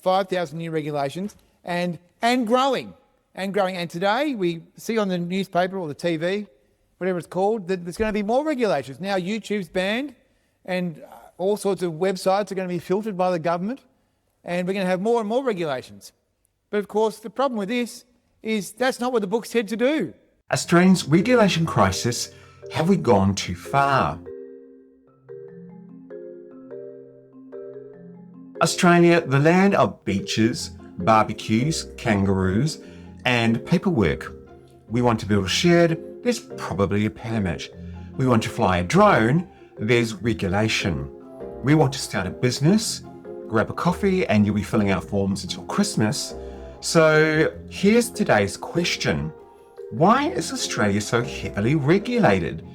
5,000 new regulations and growing. And today we see on the newspaper or the TV, whatever it's called, that there's going to be more regulations. Now YouTube's banned and all sorts of websites are going to be filtered by the government and we're going to have more and more regulations. But of course, the problem with this is that's not what the book said to do. Australia's regulation crisis, have we gone too far? Australia, the land of beaches, barbecues, kangaroos, and paperwork. We want to build a shed, there's probably a permit. We want to fly a drone, there's regulation. We want to start a business, grab a coffee, and you'll be filling out forms until Christmas. So here's today's question. Why is Australia so heavily regulated?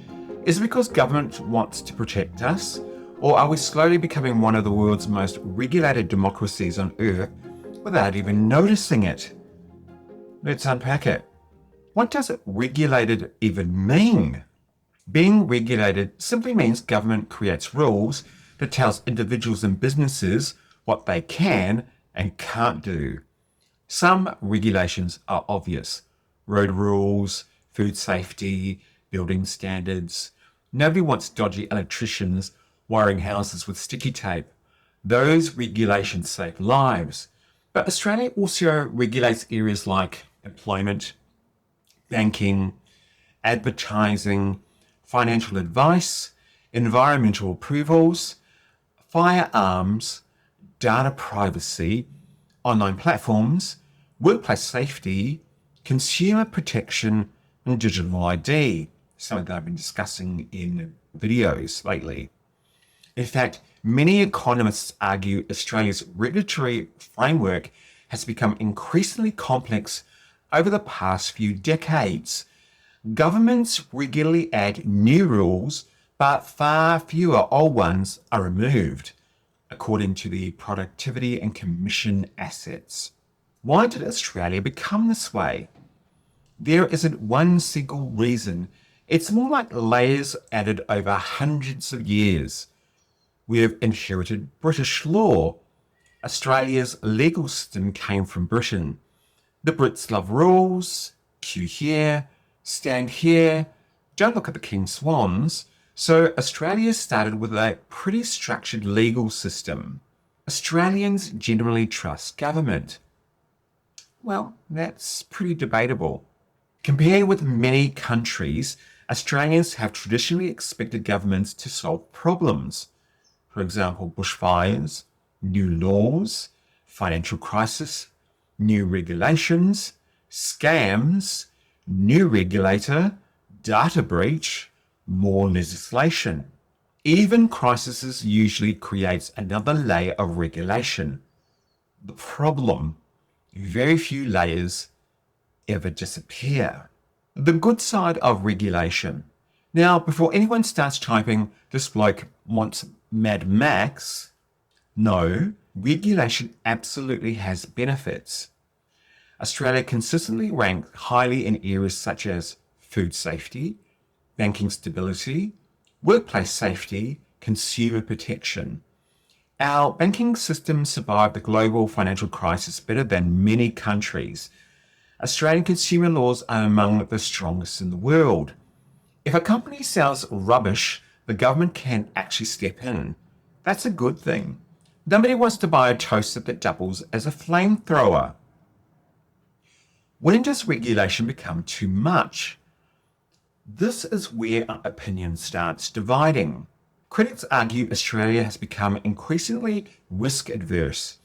Is it because government wants to protect us? Or are we slowly becoming one of the world's most regulated democracies on earth without even noticing it? Let's unpack it. What does regulated even mean? Being regulated simply means government creates rules that tells individuals and businesses what they can and can't do. Some regulations are obvious. Road rules, food safety, building standards. Nobody wants dodgy electricians wiring houses with sticky tape. Those regulations save lives. But Australia also regulates areas like employment, banking, advertising, financial advice, environmental approvals, firearms, data privacy, online platforms, workplace safety, consumer protection, and digital ID, something that I've been discussing in videos lately. In fact, many economists argue Australia's regulatory framework has become increasingly complex over the past few decades. Governments regularly add new rules, but far fewer old ones are removed, according to the Productivity and Commission Assets. Why did Australia become this way? There isn't one single reason. It's more like layers added over hundreds of years. We have inherited British law. Australia's legal system came from Britain. The Brits love rules, queue here, stand here, don't look at the king's swans. So Australia started with a pretty structured legal system. Australians generally trust government. Well, that's pretty debatable. Compared with many countries, Australians have traditionally expected governments to solve problems. For example, bushfires, new laws, financial crisis, new regulations, scams, new regulator, data breach, more legislation. Even crises usually creates another layer of regulation. The problem, very few layers ever disappear. The good side of regulation. Now, before anyone starts typing, this bloke wants Mad Max, no, regulation absolutely has benefits. Australia consistently ranks highly in areas such as food safety, banking stability, workplace safety, consumer protection. Our banking system survived the global financial crisis better than many countries. Australian consumer laws are among the strongest in the world. If a company sells rubbish, the government can actually step in. That's a good thing. Nobody wants to buy a toaster that doubles as a flamethrower. When does regulation become too much? This is where our opinion starts dividing. Critics argue Australia has become increasingly risk-adverse.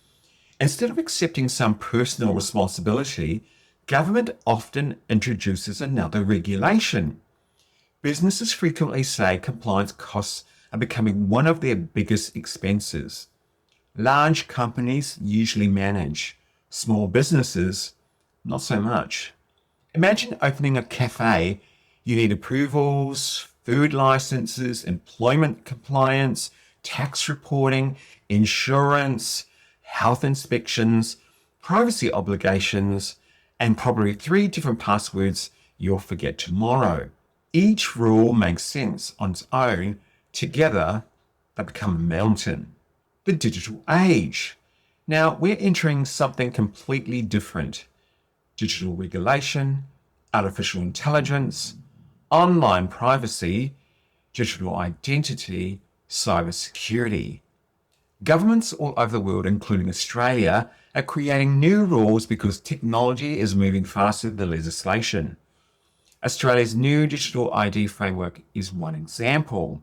Instead of accepting some personal responsibility, government often introduces another regulation. Businesses frequently say compliance costs are becoming one of their biggest expenses. Large companies usually manage. Small businesses, not so much. Imagine opening a cafe. You need approvals, food licenses, employment compliance, tax reporting, insurance, health inspections, privacy obligations, and probably 3 different passwords you'll forget tomorrow. Each rule makes sense on its own. Together, they become a mountain. The digital age. Now, we're entering something completely different. Digital regulation, artificial intelligence, online privacy, digital identity, cybersecurity. Governments all over the world, including Australia, are creating new rules because technology is moving faster than legislation. Australia's new digital ID framework is one example.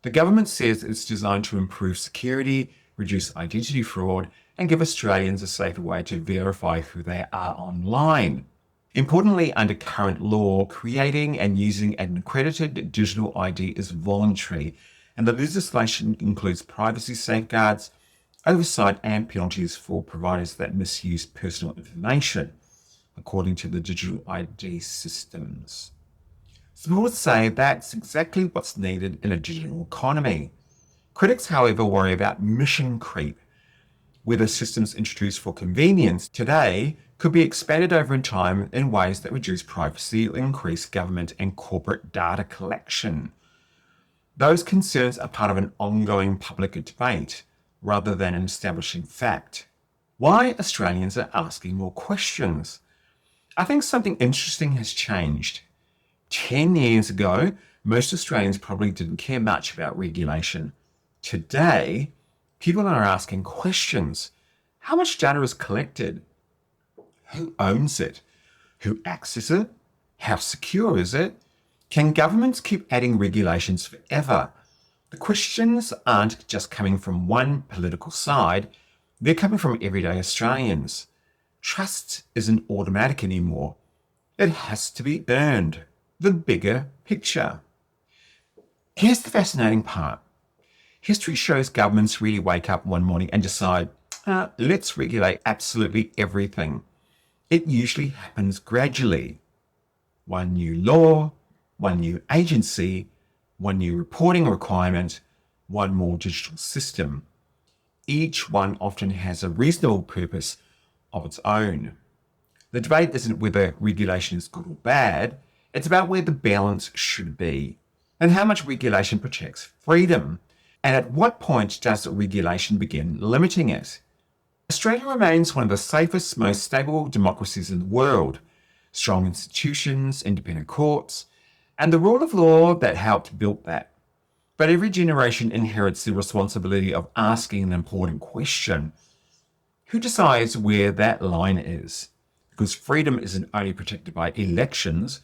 The government says it's designed to improve security, reduce identity fraud, and give Australians a safer way to verify who they are online. Importantly, under current law, creating and using an accredited digital ID is voluntary, and the legislation includes privacy safeguards, oversight, and penalties for providers that misuse personal information, according to the digital ID systems. Supporters say that's exactly what's needed in a digital economy. Critics, however, worry about mission creep, whether systems introduced for convenience today could be expanded over time in ways that reduce privacy or increase government and corporate data collection. Those concerns are part of an ongoing public debate rather than an establishing fact. Why Australians are asking more questions? I think something interesting has changed. 10 years ago, most Australians probably didn't care much about regulation. Today, people are asking questions. How much data is collected? Who owns it? Who accesses it? How secure is it? Can governments keep adding regulations forever? The questions aren't just coming from one political side, they're coming from everyday Australians. Trust isn't automatic anymore. It has to be earned. The bigger picture. Here's the fascinating part. History shows governments really wake up one morning and decide, let's regulate absolutely everything. It usually happens gradually. One new law, one new agency, one new reporting requirement, one more digital system. Each one often has a reasonable purpose of its own. The debate isn't whether regulation is good or bad, it's about where the balance should be and how much regulation protects freedom. And at what point does regulation begin limiting it? Australia remains one of the safest, most stable democracies in the world. Strong institutions, independent courts, and the rule of law that helped build that. But every generation inherits the responsibility of asking an important question. Who decides where that line is? Because freedom isn't only protected by elections,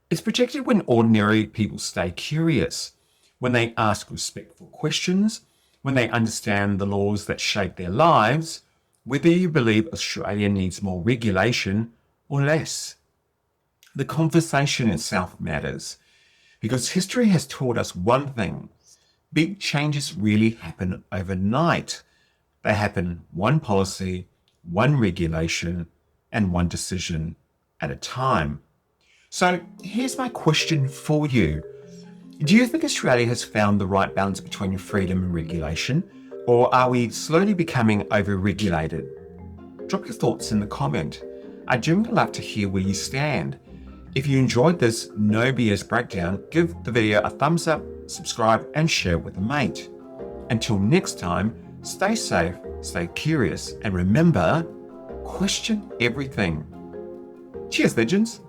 it's protected when ordinary people stay curious, when they ask respectful questions, when they understand the laws that shape their lives, whether you believe Australia needs more regulation or less. The conversation itself matters, because history has taught us one thing. Big changes really happen overnight. They happen one policy, one regulation, and one decision at a time. So here's my question for you. Do you think Australia has found the right balance between freedom and regulation, or are we slowly becoming over-regulated? Drop your thoughts in the comment. I'd genuinely love to hear where you stand. If you enjoyed this No BS breakdown, give the video a thumbs up, subscribe, and share it with a mate. Until next time, stay safe, stay curious, and remember, question everything. Cheers, legends.